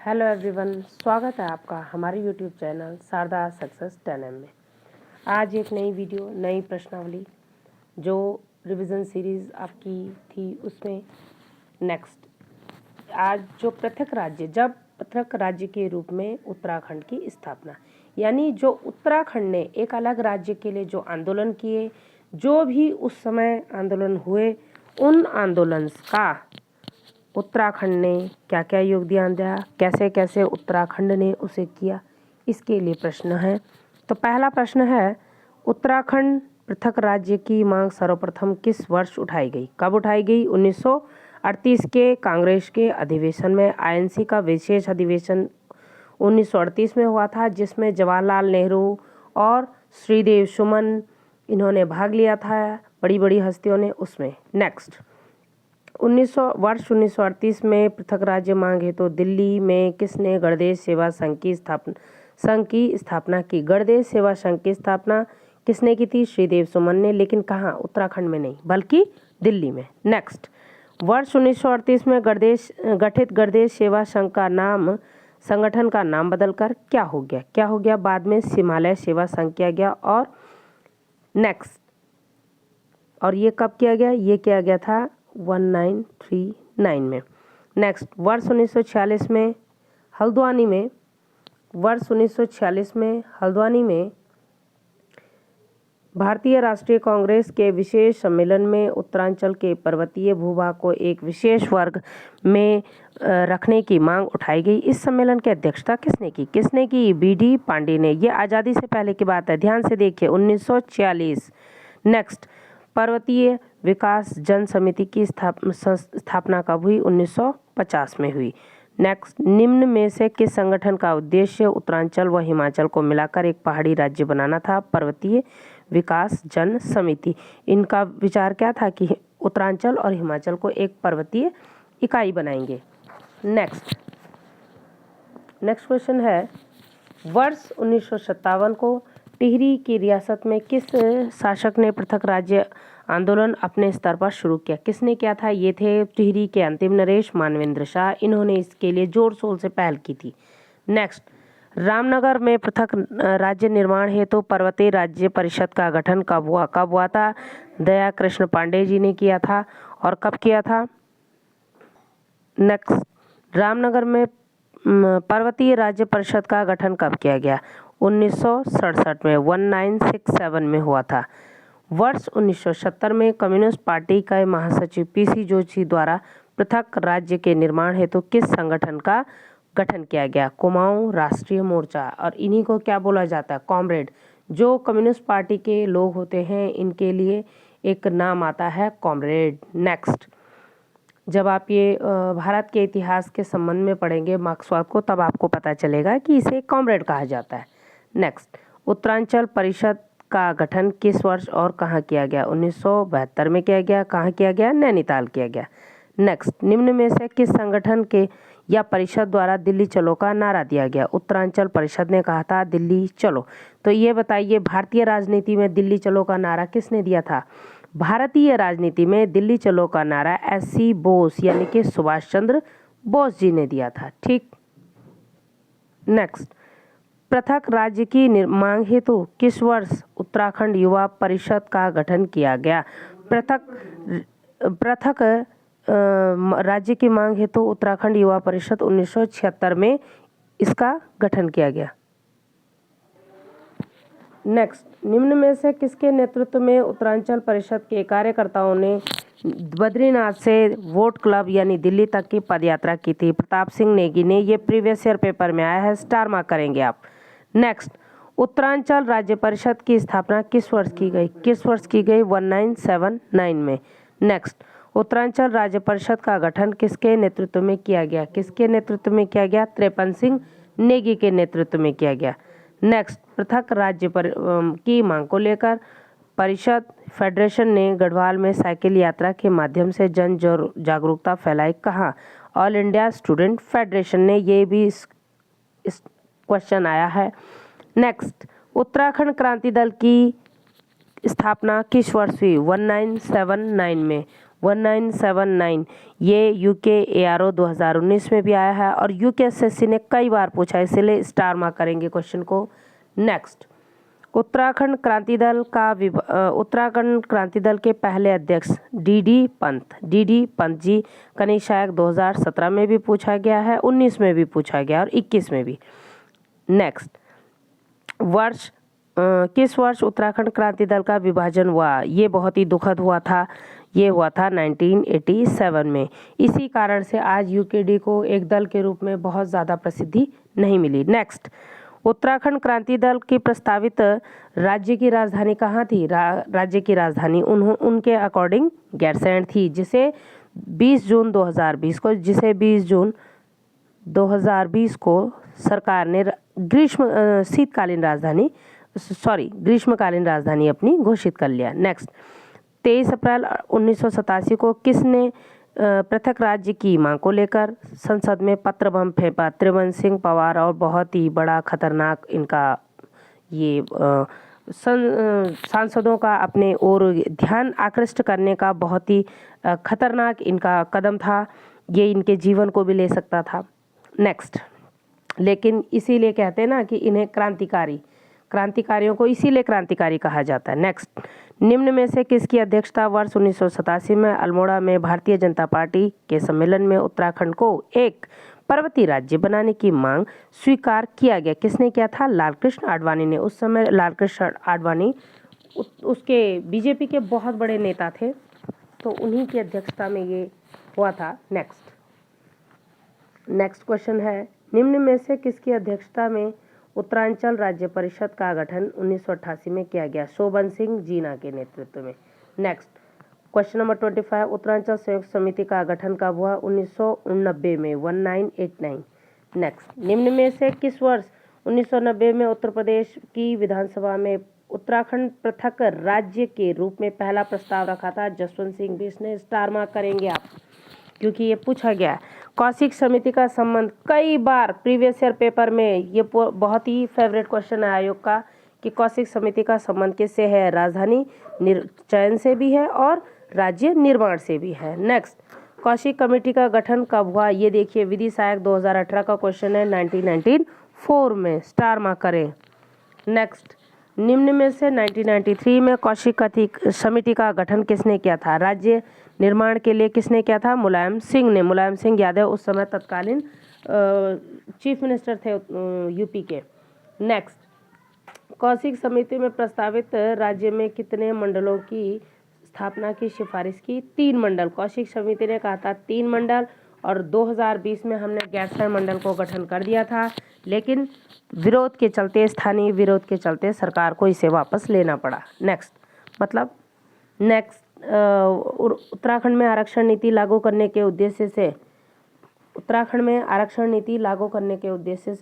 Hello everyone, स्वागत है आपका हमारे YouTube channel Sharda success 10M में। आज एक नई वीडियो, नई प्रश्नावली जो रिवीजन सीरीज़ आपकी थी उसमें नेक्स्ट आज जो पृथक राज्य के रूप में उत्तराखंड की स्थापना, यानी जो उत्तराखंड ने एक अलग राज्य के लिए जो आंदोलन किए, जो भी उस समय आंदोलन हुए, उन आंदोलन का उत्तराखंड ने क्या क्या योगदान दिया, कैसे कैसे उत्तराखंड ने उसे किया, इसके लिए प्रश्न है। तो पहला प्रश्न है, उत्तराखंड पृथक राज्य की मांग सर्वप्रथम किस वर्ष उठाई गई? कब उठाई गई? 1938 के कांग्रेस के अधिवेशन में। आईएनसी का विशेष अधिवेशन 1938 में हुआ था, जिसमें जवाहरलाल नेहरू और श्रीदेव सुमन इन्होंने भाग लिया था, बड़ी बड़ी हस्तियों ने उसमें। नेक्स्ट, 1938 में पृथक राज्य मांग है तो दिल्ली में किसने गणदेश सेवा संघ की स्थापना की? गणदेश सेवा संघ की स्थापना किसने की थी? श्रीदेव सुमन ने। लेकिन कहाँ? उत्तराखंड में नहीं, बल्कि दिल्ली में। नेक्स्ट, वर्ष 1938 में गठित गणदेश सेवा संघ का नाम, संगठन का नाम बदलकर क्या हो गया? बाद में हिमालय सेवा संघ किया गया। और नेक्स्ट, और ये कब किया गया? ये किया गया था 1939 में। नेक्स्ट, वर्ष 1946 में हल्द्वानी में भारतीय राष्ट्रीय कांग्रेस के विशेष सम्मेलन में उत्तरांचल के पर्वतीय भूभाग को एक विशेष वर्ग में रखने की मांग उठाई गई। इस सम्मेलन की अध्यक्षता किसने की? बीडी पांडे ने। ये आज़ादी से पहले की बात है, ध्यान से देखिए, 1946। नेक्स्ट, पर्वतीय विकास जन समिति की स्थापना कब हुई? 1950 में हुई। नेक्स्ट, निम्न में से किस संगठन का उद्देश्य उत्तरांचल व हिमाचल को मिलाकर एक पहाड़ी राज्य बनाना था? पर्वतीय विकास जन समिति। इनका विचार क्या था कि उत्तरांचल और हिमाचल को एक पर्वतीय इकाई बनाएंगे। नेक्स्ट क्वेश्चन है, वर्ष 1957 को टिहरी की रियासत में किस शासक ने पृथक राज्य आंदोलन अपने स्तर पर शुरू किया? किसने किया था? ये थे टिहरी के अंतिम नरेश मानवेंद्र शाह। इन्होंने इसके लिए जोर शोर से पहल की थी। नेक्स्ट, रामनगर में पृथक राज्य निर्माण हेतु पर्वतीय राज्य परिषद का गठन कब हुआ था? दया कृष्ण पांडे जी ने किया था। और कब किया था? नेक्स्ट, रामनगर में पर्वतीय राज्य परिषद का गठन कब किया गया? 1967 में, 1967 में हुआ था। वर्ष 1970 में कम्युनिस्ट पार्टी का महासचिव पीसी जोशी द्वारा पृथक राज्य के निर्माण हेतु किस संगठन का गठन किया गया? कुमाऊं राष्ट्रीय मोर्चा। और इन्हीं को क्या बोला जाता है? कॉमरेड। जो कम्युनिस्ट पार्टी के लोग होते हैं, इनके लिए एक नाम आता है कॉमरेड। नेक्स्ट, जब आप ये भारत के इतिहास के संबंध में पढ़ेंगे मार्क्सवाद को, तब आपको पता चलेगा कि इसे कॉमरेड कहा जाता है। नेक्स्ट, उत्तरांचल परिषद का गठन किस वर्ष और कहाँ किया गया? 1972 में किया गया। कहाँ किया गया? नैनीताल किया गया। नेक्स्ट, निम्न में से किस संगठन के या परिषद द्वारा दिल्ली चलो का नारा दिया गया? उत्तरांचल परिषद ने कहा था दिल्ली चलो। तो ये बताइए, भारतीय राजनीति में दिल्ली चलो का नारा किसने दिया था? भारतीय राजनीति में दिल्ली चलो का नारा SC बोस यानी कि सुभाष चंद्र बोस जी ने दिया था। ठीक। नेक्स्ट, पृथक राज्य की मांग हेतु किस वर्ष उत्तराखंड युवा परिषद का गठन किया गया? पृथक राज्य की मांग हेतु उत्तराखंड युवा परिषद 1976 में इसका गठन किया गया। नेक्स्ट, निम्न में से किसके नेतृत्व में उत्तरांचल परिषद के कार्यकर्ताओं ने बद्रीनाथ से वोट क्लब यानी दिल्ली तक की पदयात्रा की थी? प्रताप सिंह नेगी ने। ये प्रीवियस ईयर पेपर में आया है, स्टार मार्क करेंगे आप। नेक्स्ट, उत्तरांचल राज्य परिषद की स्थापना किस वर्ष की गई? 1979 में। नेक्स्ट, उत्तरांचल राज्य परिषद का गठन किसके नेतृत्व में किया गया? त्रिपन सिंह नेगी के नेतृत्व में किया गया। नेक्स्ट, पृथक राज्य की मांग को लेकर परिषद फेडरेशन ने गढ़वाल में साइकिल यात्रा के माध्यम से जन जागरूकता फैलाई। कहाँ? ऑल इंडिया स्टूडेंट फेडरेशन ने। ये भी इस क्वेश्चन आया है। नेक्स्ट, उत्तराखंड क्रांति दल की स्थापना किस वर्ष हुई? 1979 में। 1979 ये यूके ARO 2019 में भी आया है और यूकेएसएससी ने कई बार पूछा है, इसलिए स्टार मार्क करेंगे क्वेश्चन को। नेक्स्ट, उत्तराखंड क्रांति दल के पहले अध्यक्ष डी डी पंत जी कनिष्ठ सहायक 2017 में भी पूछा गया है, 19 में भी पूछा गया और 21 में भी। नेक्स्ट, किस वर्ष उत्तराखंड क्रांति दल का विभाजन हुआ? ये बहुत ही दुखद हुआ था, ये हुआ था 1987 में। इसी कारण से आज यूकेडी को एक दल के रूप में बहुत ज़्यादा प्रसिद्धि नहीं मिली। नेक्स्ट, उत्तराखंड क्रांति दल की प्रस्तावित राज्य की राजधानी कहाँ थी? राज्य की राजधानी उनके अकॉर्डिंग गैरसैंण थी, जिसे 20 जून 2020 को सरकार ने ग्रीष्मकालीन राजधानी अपनी घोषित कर लिया। नेक्स्ट, 23 अप्रैल 1987 को किसने पृथक राज्य की मांग को लेकर संसद में पत्र बम फेंका? त्रिवेंद्र सिंह पवार। और बहुत ही बड़ा खतरनाक इनका ये सांसदों का अपने ओर ध्यान आकृष्ट करने का बहुत ही खतरनाक इनका कदम था, ये इनके जीवन को भी ले सकता था। नेक्स्ट, लेकिन इसीलिए कहते हैं ना कि इन्हें क्रांतिकारियों को इसीलिए क्रांतिकारी कहा जाता है। नेक्स्ट, निम्न में से किसकी अध्यक्षता वर्ष 1987 में अल्मोड़ा में भारतीय जनता पार्टी के सम्मेलन में उत्तराखंड को एक पर्वतीय राज्य बनाने की मांग स्वीकार किया गया? किसने किया था? लालकृष्ण आडवाणी ने। उस समय लालकृष्ण आडवाणी उसके बीजेपी के बहुत बड़े नेता थे, तो उन्हीं की अध्यक्षता में ये हुआ था। नेक्स्ट क्वेश्चन है, निम्न में से किसकी अध्यक्षता में उत्तरांचल राज्य परिषद का गठन 1988 में किया गया? शोभन सिंह जीना के नेतृत्व में। नेक्स्ट, क्वेश्चन नंबर 25, उत्तरांचल संयुक्त समिति का गठन कब हुआ? 1989 में, 1989। नेक्स्ट, निम्न में से किस वर्ष 1990 में उत्तर प्रदेश की विधानसभा में उत्तराखंड पृथक राज्य के रूप में पहला प्रस्ताव रखा था? जसवंत सिंह बिष्ट ने। स्टार मार्क करेंगे आप, क्योंकि ये पूछा गया। कौशिक समिति का संबंध कई बार प्रीवियस ईयर पेपर में, ये बहुत ही फेवरेट क्वेश्चन है आयोग का कि कौशिक समिति का संबंध किससे है? राजधानी चयन से भी है और राज्य निर्माण से भी है। नेक्स्ट, कौशिक कमेटी का गठन कब हुआ? ये देखिए, विधि सहायक 2018 का क्वेश्चन है, 1994 में। स्टार मार्क करें। नेक्स्ट, निम्न में से 1993 में कौशिक समिति का गठन किसने किया था? राज्य निर्माण के लिए किसने किया था? मुलायम सिंह ने। मुलायम सिंह यादव उस समय तत्कालीन चीफ मिनिस्टर थे यूपी के। नेक्स्ट, कौशिक समिति में प्रस्तावित राज्य में कितने मंडलों की स्थापना की सिफारिश की? 3 मंडल। कौशिक समिति ने कहा था 3 मंडल, और 2020 में हमने गैरसैंण मंडल को गठन कर दिया था, लेकिन स्थानीय विरोध के चलते सरकार को इसे वापस लेना पड़ा। नेक्स्ट, उत्तराखंड में आरक्षण नीति लागू करने के उद्देश्य से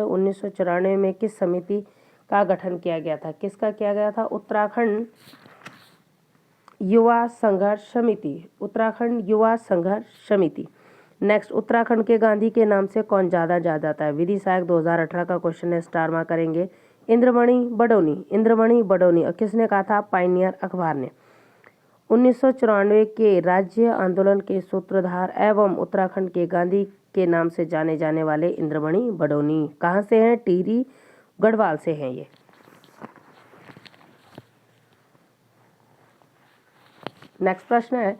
1994 में किस समिति का गठन किया गया था? किसका किया गया था? उत्तराखंड युवा संघर्ष समिति। नेक्स्ट, उत्तराखंड के गांधी के नाम से कौन जाना जाता है? विधि सहायक 2018 का क्वेश्चन है, स्टार मार्क करेंगे। इंद्रमणि बडोनी। और किसने कहा था? पायनियर अखबार ने। 1994 के राज्य आंदोलन के सूत्रधार एवं उत्तराखंड के गांधी के नाम से जाने जाने वाले इंद्रमणि बडोनी कहाँ से हैं? टिहरी गढ़वाल से हैं ये। नेक्स्ट प्रश्न है,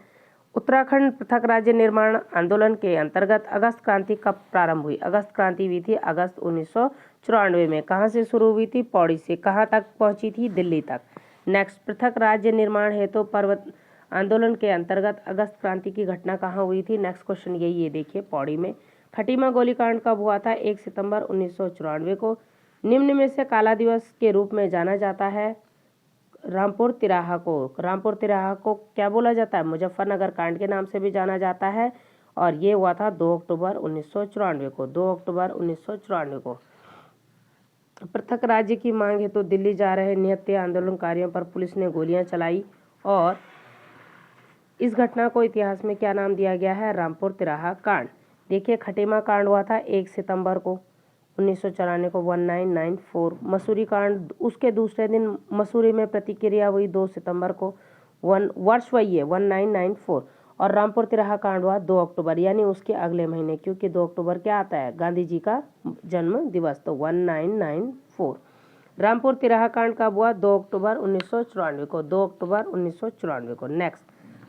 उत्तराखंड पृथक राज्य निर्माण आंदोलन के अंतर्गत अगस्त क्रांति कब प्रारंभ हुई? अगस्त क्रांति हुई थी अगस्त 1994 में। कहाँ से शुरू हुई थी? पौड़ी से। कहाँ तक पहुंची थी? दिल्ली तक। नेक्स्ट, पृथक राज्य निर्माण हेतु पर्वत आंदोलन के अंतर्गत अगस्त क्रांति की घटना कहाँ हुई थी? नेक्स्ट क्वेश्चन यही है, देखिए, पौड़ी में। खटीमा गोलीकांड कब हुआ था? 1 सितंबर 1994 को। निम्न में से काला दिवस के रूप में जाना जाता है रामपुर तिराहा को क्या बोला जाता है? मुजफ्फरनगर कांड के नाम से भी जाना जाता है, और ये हुआ था 2 अक्टूबर 1994 को। पृथक राज्य की मांग है तो दिल्ली जा रहे निहत्थे आंदोलनकारियों पर पुलिस ने गोलियां चलाई, और इस घटना को इतिहास में क्या नाम दिया गया है? रामपुर तिराहा कांड। देखिए, खटीमा कांड हुआ था 1 सितंबर को 1994 को, 1994। मसूरी कांड उसके दूसरे दिन मसूरी में प्रतिक्रिया हुई 2 सितंबर को, वर्ष वही है 1994। और रामपुर तिराहा कांड हुआ 2 अक्टूबर यानी उसके अगले महीने, क्योंकि 2 अक्टूबर क्या आता है, गांधी जी का जन्म दिवस, तो 1994। रामपुर तिराहा कांड कब हुआ, 2 अक्टूबर 1994 को, 2 अक्टूबर 1994 को। नेक्स्ट,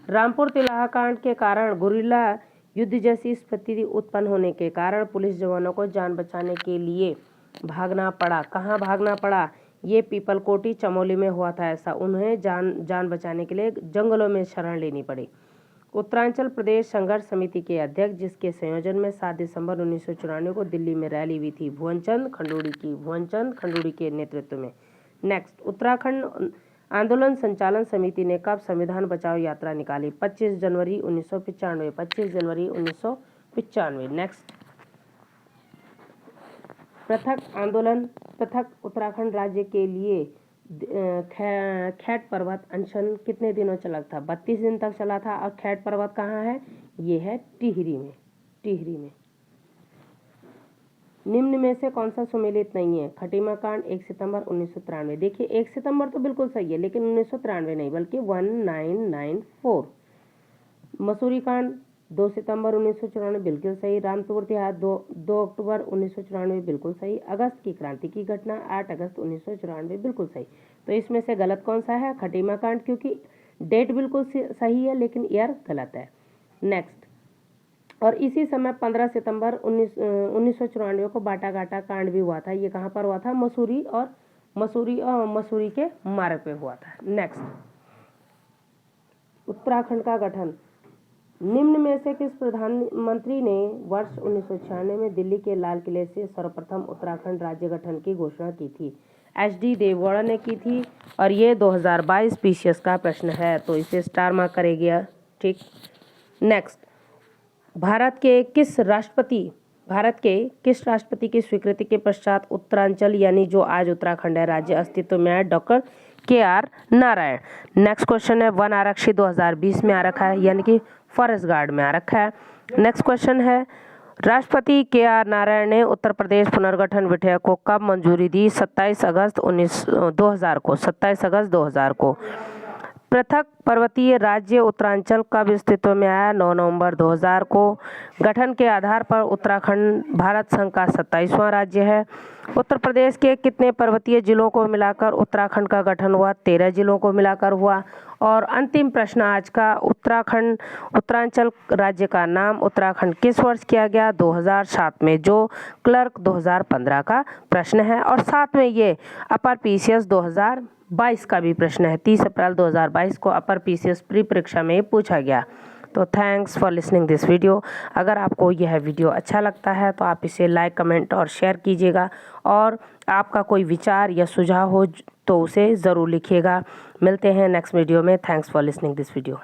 रामपुर तिराहा कांड के कारण गुरिल्ला युद्ध जैसी स्थिति उत्पन्न होने के कारण पुलिस जवानों को जान बचाने के लिए भागना पड़ा। कहाँ भागना पड़ा, ये पीपलकोटी चमोली में हुआ था ऐसा। उन्हें जान बचाने के लिए जंगलों में शरण लेनी पड़ी। उत्तरांचल प्रदेश संघर्ष समिति के अध्यक्ष, जिसके संयोजन में 7 दिसंबर 1994 को दिल्ली में रैली हुई थी, भुवनचंद खंडूड़ी के नेतृत्व में। नेक्स्ट, उत्तराखंड आंदोलन संचालन समिति ने कब संविधान बचाओ यात्रा निकाली, 25 जनवरी 1995, 25 जनवरी 1995। नेक्स्ट, पृथक उत्तराखंड राज्य के लिए खैट पर्वत अनशन कितने दिनों चला था, 32 दिन तक चला था। और खैट पर्वत कहाँ है, ये है टिहरी में। निम्न में से कौन सा सुमेलित नहीं है, खटीमा कांड 1 सितंबर 1993। देखिए 1 सितंबर तो बिल्कुल सही है, लेकिन 1993 नहीं बल्कि 1994। मसूरी कांड 2 सितंबर 1994 बिल्कुल सही। रामपुर तिराहा 2 अक्टूबर 1994 बिल्कुल सही। अगस्त की क्रांति की घटना 8 अगस्त 1994 बिल्कुल सही। तो इसमें से गलत कौन सा है, खटीमा कांड, क्योंकि डेट बिल्कुल सही है लेकिन ईयर गलत है। नेक्स्ट, और इसी समय 15 सितंबर 1994 को बाटा घाटा कांड भी हुआ था। ये कहाँ पर हुआ था, मसूरी के मार्ग पे हुआ था। नेक्स्ट, उत्तराखंड का गठन। निम्न में से किस प्रधानमंत्री ने वर्ष 1996 में दिल्ली के लाल किले से सर्वप्रथम उत्तराखंड राज्य गठन की घोषणा की थी, HD देवगौड़ा ने की थी। और ये 2022 PCS का प्रश्न है, तो इसे स्टार मार्क करेगा, ठीक। नेक्स्ट, भारत के किस राष्ट्रपति की स्वीकृति के पश्चात उत्तरांचल यानी जो आज उत्तराखंड है राज्य अस्तित्व में है, doctor KR Narayan. Next question है, वन आरक्षी 2020 में आ रखा है यानी कि फॉरेस्ट गार्ड में आ रखा है। नेक्स्ट क्वेश्चन है, राष्ट्रपति KR नारायण ने उत्तर प्रदेश पुनर्गठन विधेयक को कब मंजूरी दी, 27 अगस्त 2000 को। पृथक पर्वतीय राज्य उत्तरांचल कब अस्तित्व में आया, 9 नवंबर 2000 को। गठन के आधार पर उत्तराखंड भारत संघ का 27वां राज्य है। उत्तर प्रदेश के कितने पर्वतीय जिलों को मिलाकर उत्तराखंड का गठन हुआ, 13 जिलों को मिलाकर हुआ। और अंतिम प्रश्न आज का, उत्तरांचल राज्य का नाम उत्तराखंड किस वर्ष किया गया, 2007 में, जो क्लर्क 2015 का प्रश्न है। और साथ में ये अपर PCS 2022 का भी प्रश्न है, 30 अप्रैल 2022 को अपर PCS प्री परीक्षा में पूछा गया। तो thanks for listening this video. अगर आपको यह वीडियो अच्छा लगता है तो आप इसे लाइक, कमेंट और शेयर कीजिएगा, और आपका कोई विचार या सुझाव हो तो उसे ज़रूर लिखिएगा। मिलते हैं नेक्स्ट वीडियो में। Thanks for listening this video.